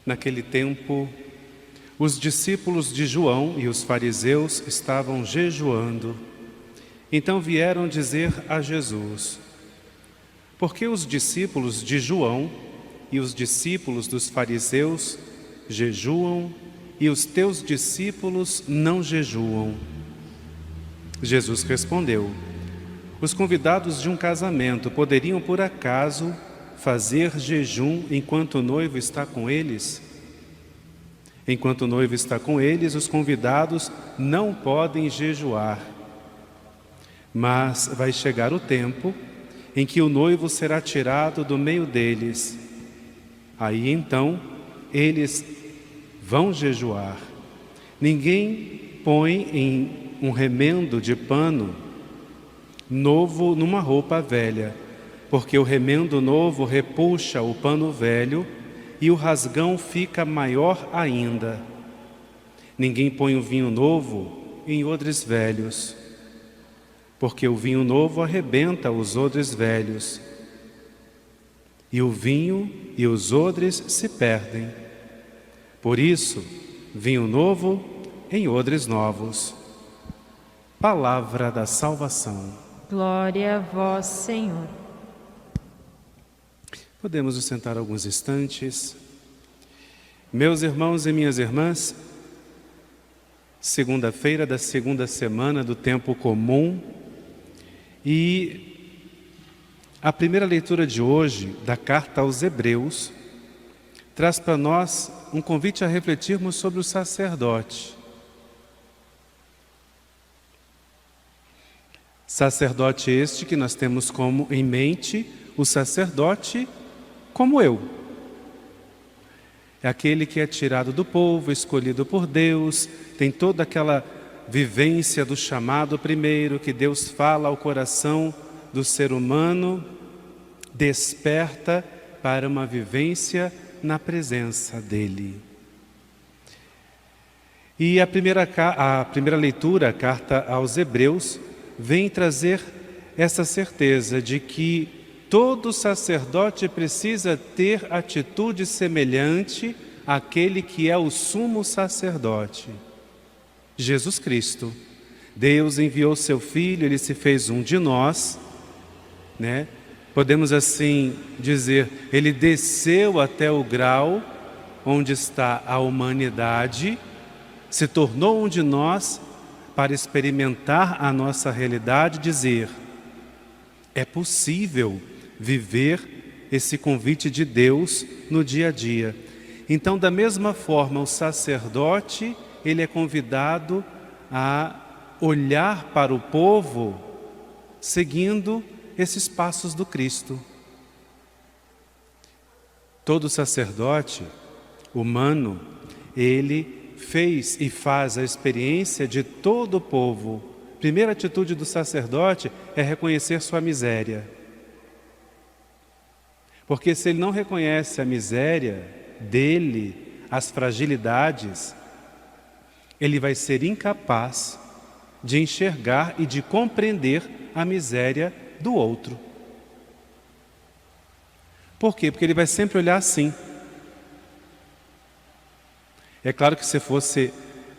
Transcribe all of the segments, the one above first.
Naquele tempo, os discípulos de João e os fariseus estavam jejuando. Então vieram dizer a Jesus: por que os discípulos de João e os discípulos dos fariseus jejuam e os teus discípulos não jejuam? Jesus respondeu: os convidados de um casamento poderiam por acaso fazer jejum enquanto o noivo está com eles? Enquanto o noivo está com eles, os convidados não podem jejuar. Mas vai chegar o tempo em que o noivo será tirado do meio deles. Aí então eles vão jejuar. Ninguém põe em um remendo de pano novo numa roupa velha, porque o remendo novo repuxa o pano velho e o rasgão fica maior ainda. Ninguém põe o vinho novo em odres velhos, porque o vinho novo arrebenta os odres velhos, e o vinho e os odres se perdem. Por isso, vinho novo em odres novos. Palavra da salvação. Glória a vós, Senhor. Podemos nos sentar alguns instantes. Meus irmãos e minhas irmãs, segunda-feira da segunda semana do tempo comum, e a primeira leitura de hoje, da carta aos Hebreus, traz para nós um convite a refletirmos sobre o sacerdote. Sacerdote este que nós temos como em mente o sacerdote como eu. É aquele que é tirado do povo, escolhido por Deus, tem toda aquela vivência do chamado primeiro, que Deus fala ao coração do ser humano, desperta para uma vivência na presença dele. E a primeira leitura, a carta aos Hebreus, vem trazer essa certeza de que todo sacerdote precisa ter atitude semelhante àquele que é o sumo sacerdote, Jesus Cristo. Deus enviou seu Filho, Ele se fez um de nós, né? Podemos assim dizer, Ele desceu até o grau onde está a humanidade, se tornou um de nós para experimentar a nossa realidade, dizer: é possível viver esse convite de Deus no dia a dia. Então, da mesma forma, o sacerdote, ele é convidado a olhar para o povo seguindo esses passos do Cristo. Todo sacerdote humano, ele fez e faz a experiência de todo o povo. Primeira atitude do sacerdote é reconhecer sua miséria. Porque se ele não reconhece a miséria dele, as fragilidades, ele vai ser incapaz de enxergar e de compreender a miséria do outro. Por quê? Porque ele vai sempre olhar assim. É claro que se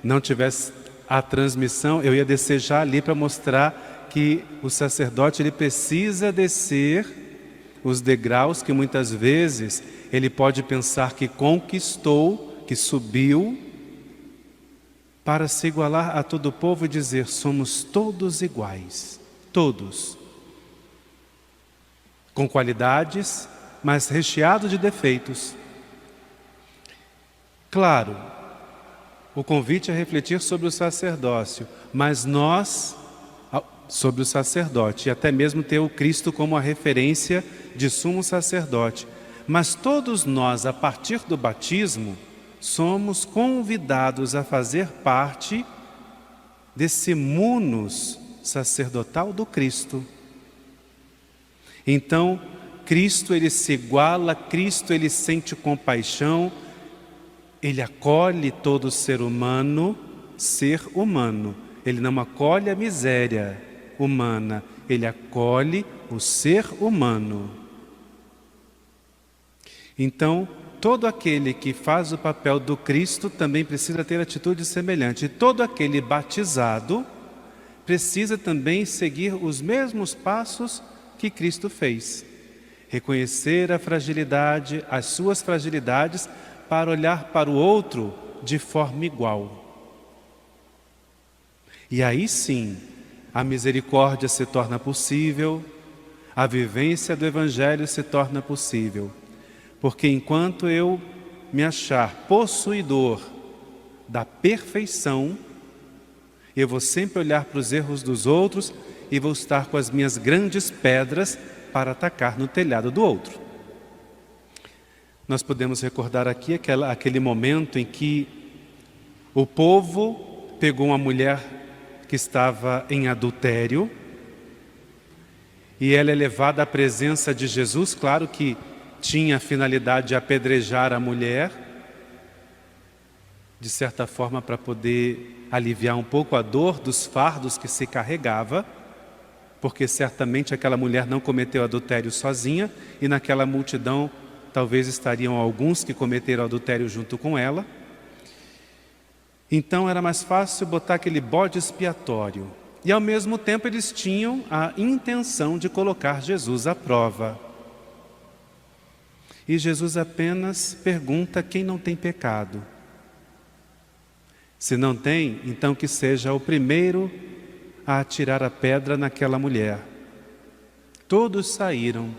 não tivesse a transmissão, eu ia descer já ali para mostrar que o sacerdote ele precisa descer os degraus que muitas vezes ele pode pensar que conquistou, que subiu, para se igualar a todo o povo e dizer: somos todos iguais, todos, com qualidades, mas recheado de defeitos. Claro, o convite é refletir sobre o sacerdócio, mas nós, sobre o sacerdote, e até mesmo ter o Cristo como a referência de sumo sacerdote. Mas todos nós, a partir do batismo, somos convidados a fazer parte desse munus sacerdotal do Cristo. Então, Cristo ele se iguala, Cristo ele sente compaixão, ele acolhe todo ser humano. Ele não acolhe a miséria humana, ele acolhe o ser humano. Então, todo aquele que faz o papel do Cristo também precisa ter atitude semelhante. E todo aquele batizado precisa também seguir os mesmos passos que Cristo fez. Reconhecer a fragilidade, as suas fragilidades, para olhar para o outro de forma igual. E aí sim, a misericórdia se torna possível, a vivência do Evangelho se torna possível. Porque enquanto eu me achar possuidor da perfeição, eu vou sempre olhar para os erros dos outros e vou estar com as minhas grandes pedras para atacar no telhado do outro. Nós podemos recordar aqui aquele momento em que o povo pegou uma mulher que estava em adultério e ela é levada à presença de Jesus. Claro que tinha a finalidade de apedrejar a mulher, de certa forma para poder aliviar um pouco a dor dos fardos que se carregava, porque certamente aquela mulher não cometeu adultério sozinha e naquela multidão talvez estariam alguns que cometeram adultério junto com ela. Então era mais fácil botar aquele bode expiatório. E ao mesmo tempo eles tinham a intenção de colocar Jesus à prova. E Jesus apenas pergunta quem não tem pecado. Se não tem, então que seja o primeiro a atirar a pedra naquela mulher. Todos saíram.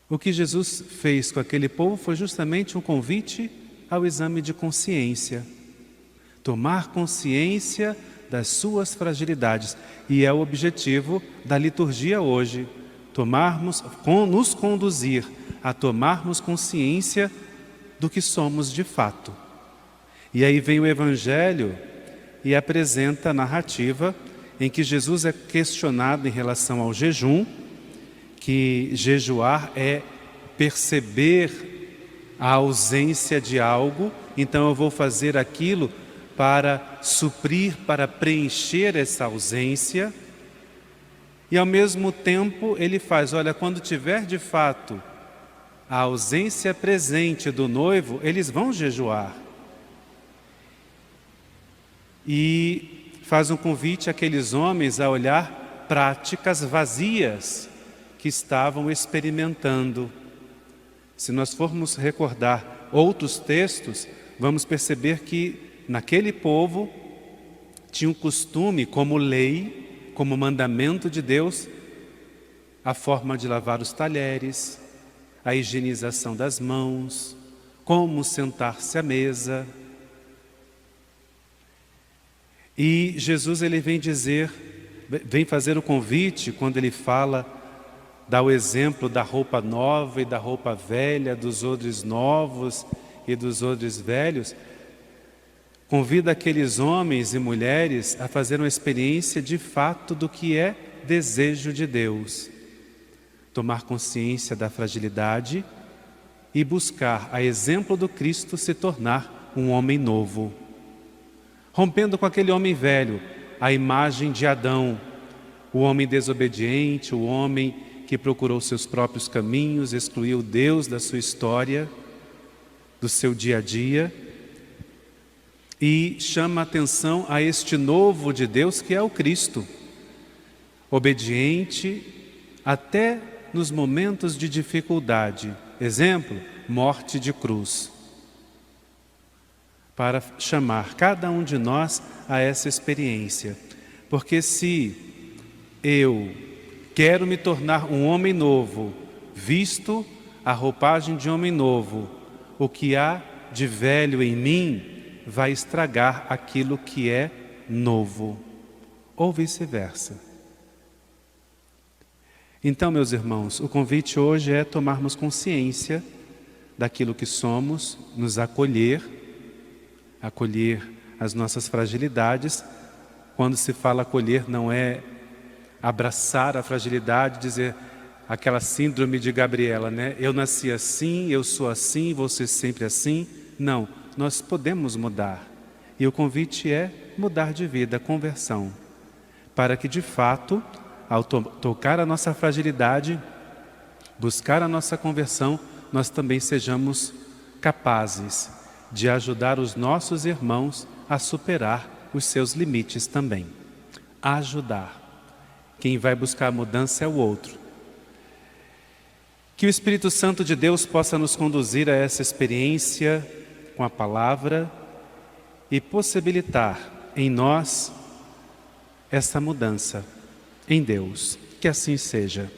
O que Jesus fez com aquele povo foi justamente um convite ao exame de consciência. Tomar consciência das suas fragilidades. E é o objetivo da liturgia hoje. Nos conduzir a tomarmos consciência do que somos de fato. E aí vem o Evangelho e apresenta a narrativa em que Jesus é questionado em relação ao jejum, que jejuar é perceber a ausência de algo, então eu vou fazer aquilo para suprir, para preencher essa ausência. E ao mesmo tempo ele faz, olha, quando tiver de fato a ausência presente do noivo, eles vão jejuar. E faz um convite àqueles homens a olhar práticas vazias que estavam experimentando. Se nós formos recordar outros textos, vamos perceber que naquele povo tinha um costume como lei, como mandamento de Deus, a forma de lavar os talheres, a higienização das mãos, como sentar-se à mesa. E Jesus ele vem fazer o convite quando ele fala, dá o exemplo da roupa nova e da roupa velha, dos odres novos e dos odres velhos. Convida aqueles homens e mulheres a fazer uma experiência de fato do que é desejo de Deus. Tomar consciência da fragilidade e buscar, a exemplo do Cristo, se tornar um homem novo. Rompendo com aquele homem velho, a imagem de Adão, o homem desobediente, o homem que procurou seus próprios caminhos, excluiu Deus da sua história, do seu dia a dia, e chama a atenção a este novo de Deus que é o Cristo, obediente até nos momentos de dificuldade. Exemplo, morte de cruz. Para chamar cada um de nós a essa experiência. Porque se eu quero me tornar um homem novo, visto a roupagem de homem novo, o que há de velho em mim vai estragar aquilo que é novo, ou vice-versa. Então, meus irmãos, o convite hoje é tomarmos consciência daquilo que somos, nos acolher as nossas fragilidades. Quando se fala acolher, não é abraçar a fragilidade, dizer aquela síndrome de Gabriela, né? Eu nasci assim, eu sou assim, vou ser sempre assim. Não, nós podemos mudar. E o convite é mudar de vida, conversão. Para que de fato, ao tocar a nossa fragilidade, buscar a nossa conversão, nós também sejamos capazes de ajudar os nossos irmãos a superar os seus limites também. Ajudar. Quem vai buscar a mudança é o outro. Que o Espírito Santo de Deus possa nos conduzir a essa experiência com a palavra e possibilitar em nós essa mudança em Deus. Que assim seja.